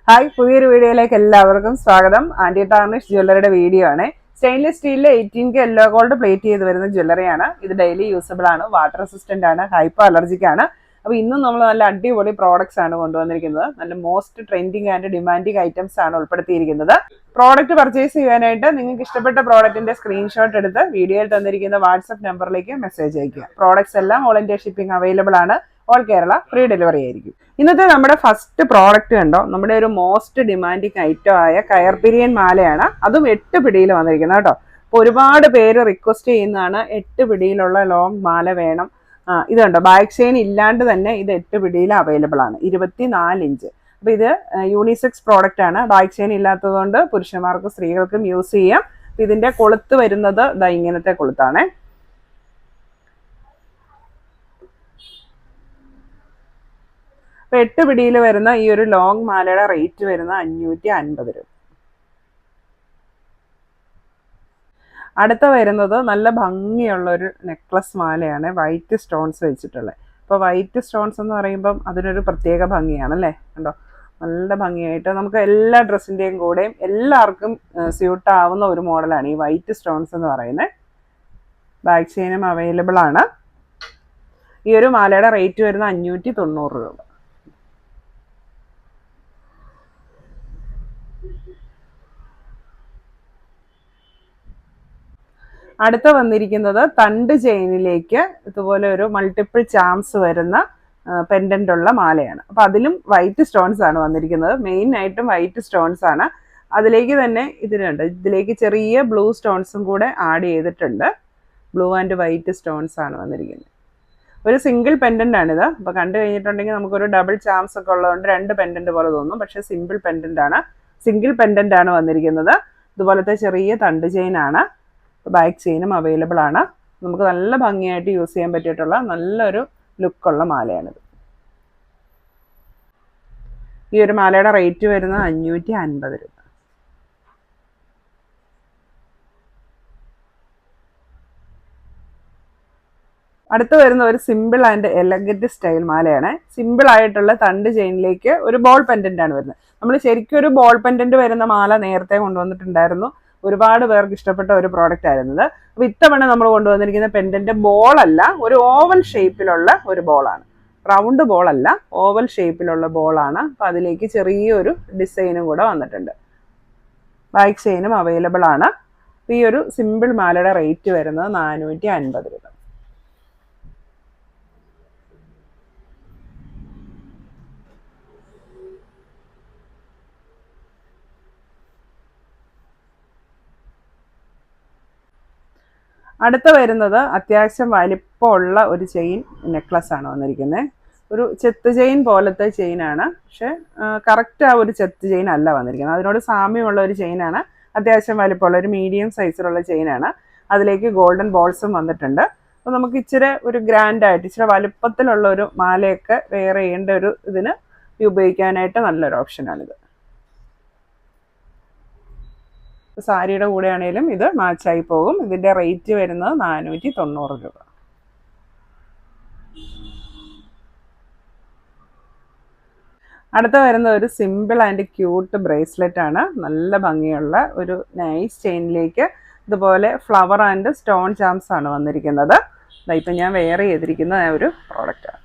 Hi, പുതിയൊരു വീഡിയോയിലേക്ക് എല്ലാവർക്കും സ്വാഗതം. ആന്റി ടാർണിഷ് ജ്വല്ലറിയുടെ വീഡിയോ ആണ്. സ്റ്റെയിൻലെസ് സ്റ്റീലിലെ 18K യെല്ലോ ഗോൾഡ് പ്ലേറ്റ് ചെയ്ത് വരുന്ന ജ്വല്ലറിയാണ്. ഇത് ഡെയിലി യൂസബിൾ ആണ്, വാട്ടർ റെസിസ്റ്റന്റ് ആണ്, ഹൈപ്പോ അലർജിക് ആണ്. അപ്പോൾ ഇന്നും നമ്മൾ നല്ല അടിപൊളി പ്രോഡക്ട്സ് ആണ് കൊണ്ടുവന്നിരിക്കുന്നത്. നല്ല most trending and demanding items ആണ് ഉൾപ്പെടുത്തിയിരിക്കുന്നത്. പ്രോഡക്റ്റ് പർച്ചേസ് ചെയ്യാനായിട്ട് നിങ്ങൾക്ക് ഇഷ്ടപ്പെട്ട പ്രോഡക്റ്റിന്റെ സ്ക്രീൻഷോട്ട് എടുത്ത് വീഡിയോയിൽ തന്നിരിക്കുന്ന വാട്സ്ആപ്പ് നമ്പറിലേക്ക് മെസ്സേജ് അയക്കുക. പ്രോഡക്ട്സ് എല്ലാം ഓൾ ഇന്ത്യ ഷിപ്പിംഗ് അവൈലബിൾ ആണ്. ഓൾ കേരള ഫ്രീ ഡെലിവറി ആയിരിക്കും. ഇന്നത്തെ നമ്മുടെ ഫസ്റ്റ് പ്രോഡക്റ്റ് കണ്ടോ, നമ്മുടെ ഒരു മോസ്റ്റ് ഡിമാൻഡിങ് ഐറ്റം ആയ കയർപിരിയൻ മാലയാണ്. അതും 8 പിടിയിൽ വന്നിരിക്കുന്നത് കേട്ടോ. അപ്പോൾ ഒരുപാട് പേര് റിക്വസ്റ്റ് ചെയ്യുന്നതാണ് 8 പിടിയിലുള്ള ലോങ് മാല വേണം. ഇത് കണ്ടോ, ബാക്ക് ചെയിൻ ഇല്ലാണ്ട് തന്നെ ഇത് 8 പിടിയിൽ അവൈലബിൾ ആണ്. 24 ഇഞ്ച്. അപ്പോൾ ഇത് യൂണിസെക്സ് പ്രോഡക്റ്റ് ആണ്. ബാക്ക് ചെയിൻ ഇല്ലാത്തതുകൊണ്ട് പുരുഷന്മാർക്കും സ്ത്രീകൾക്കും യൂസ് ചെയ്യാം. ഇതിന്റെ കൊളുത്ത് വരുന്നത് ഇങ്ങനത്തെ കൊളുത്താണ്. അപ്പോൾ 8 പിടിയിൽ വരുന്ന ഈ ഒരു ലോങ് മാലയുടെ റേറ്റ് വരുന്ന 550 രൂപ. അടുത്ത വരുന്നത് നല്ല ഭംഗിയുള്ള ഒരു നെക്ലസ് മാലയാണ്, വൈറ്റ് സ്റ്റോൺസ് വെച്ചിട്ടുള്ളത്. അപ്പോൾ വൈറ്റ് സ്റ്റോൺസ് എന്ന് പറയുമ്പം അതിനൊരു പ്രത്യേക ഭംഗിയാണല്ലേ. കണ്ടോ, നല്ല ഭംഗിയായിട്ട് നമുക്ക് എല്ലാ ഡ്രസ്സിൻ്റെയും കൂടെയും എല്ലാവർക്കും സ്യൂട്ട് ആവുന്ന ഒരു മോഡലാണ് ഈ വൈറ്റ് സ്റ്റോൺസ് എന്ന് പറയുന്നത്. ബാക്ക് ചെയിനും അവൈലബിൾ ആണ്. ഈ ഒരു മാലയുടെ റേറ്റ് വരുന്ന 590 രൂപ. അടുത്ത വന്നിരിക്കുന്നത് തണ്ട് ചെയിനിലേക്ക് ഇതുപോലെ ഒരു മൾട്ടിപ്പിൾ ചാംസ് വരുന്ന പെൻഡൻ്റ് ഉള്ള മാലയാണ്. അപ്പം അതിലും വൈറ്റ് സ്റ്റോൺസ് ആണ് വന്നിരിക്കുന്നത്. മെയിൻ ആയിട്ടും വൈറ്റ് സ്റ്റോൺസ് ആണ്. അതിലേക്ക് തന്നെ ഇതിലേക്ക് ചെറിയ ബ്ലൂ സ്റ്റോൺസും കൂടെ ആഡ് ചെയ്തിട്ടുണ്ട്. ബ്ലൂ ആൻഡ് വൈറ്റ് സ്റ്റോൺസ് ആണ് വന്നിരിക്കുന്നത്. ഒരു സിംഗിൾ പെൻഡൻ്റ് ആണിത്. അപ്പോൾ കണ്ടു കഴിഞ്ഞിട്ടുണ്ടെങ്കിൽ നമുക്കൊരു ഡബിൾ ചാംസ് ഒക്കെ ഉള്ളതുകൊണ്ട് 2 പെൻഡൻ്റ് പോലെ തോന്നും. പക്ഷേ സിംഗിൾ പെൻഡൻ്റ് ആണ് വന്നിരിക്കുന്നത്. ഇതുപോലത്തെ ചെറിയ തണ്ട് ചെയിൻ ആണ്. ബാക്ക് ചെയിനും അവൈലബിൾ ആണ്. നമുക്ക് നല്ല ഭംഗിയായിട്ട് യൂസ് ചെയ്യാൻ പറ്റിയിട്ടുള്ള നല്ലൊരു ലുക്കുള്ള മാലയാണിത്. ഈ ഒരു മാലയുടെ റേറ്റ് വരുന്നത് 550 രൂപ. അടുത്ത് വരുന്ന ഒരു സിമ്പിൾ ആൻഡ് എലഗന്റ് സ്റ്റൈൽ മാലയാണ്. സിമ്പിൾ ആയിട്ടുള്ള തണ്ട് ചെയിനിലേക്ക് ഒരു ബോൾ പെൻഡന്റ് ആണ് വരുന്നത്. നമ്മൾ ശരിക്കും ഒരു ബോൾ പെൻഡന്റ് വരുന്ന മാല നേരത്തെ കൊണ്ടുവന്നിട്ടുണ്ടായിരുന്നു. ഒരുപാട് പേർക്ക് ഇഷ്ടപ്പെട്ട ഒരു പ്രോഡക്റ്റ് ആയിരുന്നത്. അപ്പോൾ ഇത്തവണ നമ്മൾ കൊണ്ടുവന്നിരിക്കുന്ന പെൻഡന്റ് ബോൾ അല്ല, ഒരു ഓവൽ ഷേപ്പിലുള്ള ഒരു ബോളാണ്. റൗണ്ട് ബോൾ അല്ല, ഓവൽ ഷേപ്പിലുള്ള ബോളാണ്. അപ്പോൾ അതിലേക്ക് ചെറിയൊരു ഡിസൈനും കൂടെ വന്നിട്ടുണ്ട്. ബാക്ക് ചെയിനും അവൈലബിൾ ആണ്. ഈ ഒരു സിമ്പിൾ മാലയുടെ റേറ്റ് വരുന്നത് 450 രൂപ. അടുത്ത വരുന്നത് അത്യാവശ്യം വലിപ്പമുള്ള ഒരു ചെയിൻ നെക്ലസ് ആണ് വന്നിരിക്കുന്നത്. ഒരു ചെത്ത് ചെയിൻ പോലത്തെ ചെയിനാണ്. പക്ഷെ കറക്റ്റ് ആ ഒരു ചെത്ത് ചെയിൻ അല്ല വന്നിരിക്കുന്നത്. അതിനോട് സാമ്യമുള്ള ഒരു ചെയിനാണ്. അത്യാവശ്യം വലിപ്പമുള്ള ഒരു മീഡിയം സൈസിലുള്ള ചെയിനാണ്. അതിലേക്ക് ഗോൾഡൻ ബോൾസും വന്നിട്ടുണ്ട്. അപ്പോൾ നമുക്ക് ഇച്ചിരി ഒരു ഗ്രാൻഡായിട്ട് ഇച്ചിരി വലുപ്പത്തിലുള്ള ഒരു മാലയൊക്കെ വെയർ ചെയ്യേണ്ട ഒരു ഇതിന് ഉപയോഗിക്കാനായിട്ട് നല്ലൊരു ഓപ്ഷനാണിത്. സാരിയുടെ കൂടെ ആണെങ്കിലും ഇത് മാച്ചായി പോകും. ഇതിൻ്റെ റേറ്റ് വരുന്നത് 490 രൂപ. അടുത്ത വരുന്നത് ഒരു സിമ്പിൾ ആൻഡ് ക്യൂട്ട് ബ്രേസ്ലെറ്റ് ആണ്. നല്ല ഭംഗിയുള്ള ഒരു നൈസ് ചെയിനിലേക്ക് ഇതുപോലെ ഫ്ലവർ ആൻഡ് സ്റ്റോൺ ചാംസ് ആണ് വന്നിരിക്കുന്നത്. ഇപ്പം ഞാൻ വെയർ ചെയ്തിരിക്കുന്ന ഒരു പ്രോഡക്റ്റാണ്.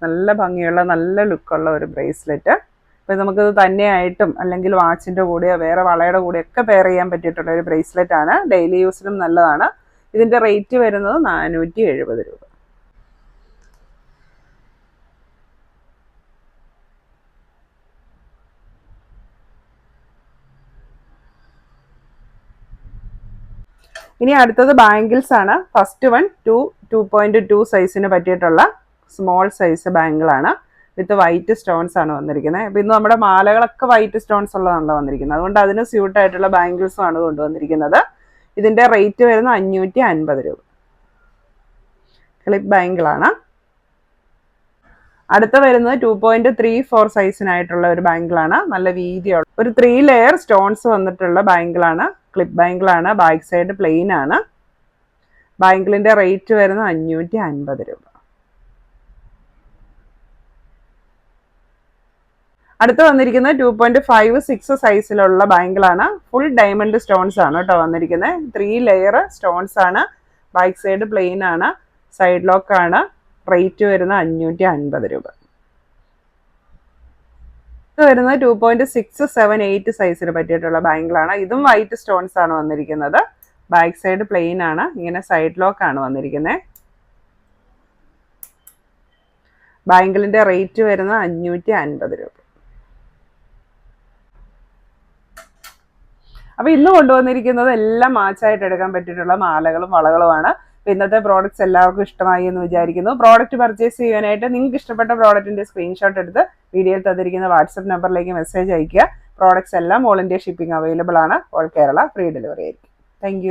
നല്ല ഭംഗിയുള്ള നല്ല ലുക്കുള്ള ഒരു ബ്രേസ്ലെറ്റ്. അപ്പോൾ നമുക്കിത് തന്നെയായിട്ടും അല്ലെങ്കിൽ വാച്ചിൻ്റെ കൂടെയോ വേറെ വളയുടെ കൂടെയൊക്കെ പെയർ ചെയ്യാൻ പറ്റിയിട്ടുള്ള ഒരു ബ്രേസ്ലെറ്റ് ആണ്. ഡെയിലി യൂസിനും നല്ലതാണ്. ഇതിൻ്റെ റേറ്റ് വരുന്നത് 470 രൂപ. ഇനി അടുത്തത് ബാംഗിൾസ് ആണ്. ഫസ്റ്റ് വൺ 2.2 സൈസിന് പറ്റിയിട്ടുള്ള സ്മോൾ സൈസ് ബാംഗിളാണ്. വിത്ത് വൈറ്റ് സ്റ്റോൺസ് ആണ് വന്നിരിക്കുന്നത്. അപ്പോൾ ഇന്ന് നമ്മുടെ മാലകളൊക്കെ വൈറ്റ് സ്റ്റോൺസ് ഉള്ളതാണല്ലോ വന്നിരിക്കുന്നത്. അതുകൊണ്ട് അതിന് സ്യൂട്ടായിട്ടുള്ള ബാംഗിൾസും ആണ് കൊണ്ടുവന്നിരിക്കുന്നത്. ഇതിൻ്റെ റേറ്റ് വരുന്ന 550 രൂപ. ക്ലിപ്പ് ബാംഗിളാണ്. അടുത്ത വരുന്നത് 2.34 സൈസിനായിട്ടുള്ള ഒരു ബാംഗിളാണ്. നല്ല വീതിയുള്ള ഒരു 3 ലെയർ സ്റ്റോൺസ് വന്നിട്ടുള്ള ബാംഗിളാണ്. ക്ലിപ്പ് ബാംഗിളാണ്. ബാക്ക് സൈഡ് പ്ലെയിൻ ആണ്. ബാംഗിളിൻ്റെ റേറ്റ് വരുന്നത് 550 രൂപ. അടുത്ത് വന്നിരിക്കുന്നത് 2.56 സൈസിലുള്ള ബാങ്കിളാണ്. ഫുൾ ഡയമണ്ട് സ്റ്റോൺസ് ആണ് കേട്ടോ വന്നിരിക്കുന്നത്. 3 ലെയർ സ്റ്റോൺസ് ആണ്. ബാക്ക് സൈഡ് പ്ലെയിൻ ആണ്. സൈഡ് ലോക്ക് ആണ്. റേറ്റ് വരുന്നത് 550 രൂപ. ഇത് വരുന്നത് 2.678 സൈസിന് പറ്റിയിട്ടുള്ള ബാങ്കിളാണ്. ഇതും വൈറ്റ് സ്റ്റോൺസ് ആണ് വന്നിരിക്കുന്നത്. ബാക്ക് സൈഡ് പ്ലെയിൻ ആണ്. ഇങ്ങനെ സൈഡ് ലോക്ക് ആണ് വന്നിരിക്കുന്നത്. ബാങ്കിളിന്റെ റേറ്റ് വരുന്നത് 550 രൂപ. അപ്പോൾ ഇന്ന് കൊണ്ടുവന്നിരിക്കുന്നത് എല്ലാം മാച്ചായിട്ട് എടുക്കാൻ പറ്റിയിട്ടുള്ള മാലകളും വളകളുമാണ്. ഇന്നത്തെ പ്രോഡക്റ്റ്സ് എല്ലാവർക്കും ഇഷ്ടമായി എന്ന് വിചാരിക്കുന്നു. പ്രോഡക്റ്റ് പർച്ചേസ് ചെയ്യാനായിട്ട് നിങ്ങൾക്ക് ഇഷ്ടപ്പെട്ട പ്രോഡക്റ്റിന്റെ സ്ക്രീൻഷോട്ട് എടുത്ത് വീഡിയോയിൽ തന്നിരിക്കുന്ന വാട്സപ്പ് നമ്പറിലേക്ക് മെസ്സേജ് അയയ്ക്കുക. പ്രോഡക്റ്റ്സ് എല്ലാം ഓൾ ഇന്ത്യ ഷിപ്പിംഗ് അവൈലബിൾ ആണ്. ഓൾ കേരള ഫ്രീ ഡെലിവറി ആയിരിക്കും. താങ്ക്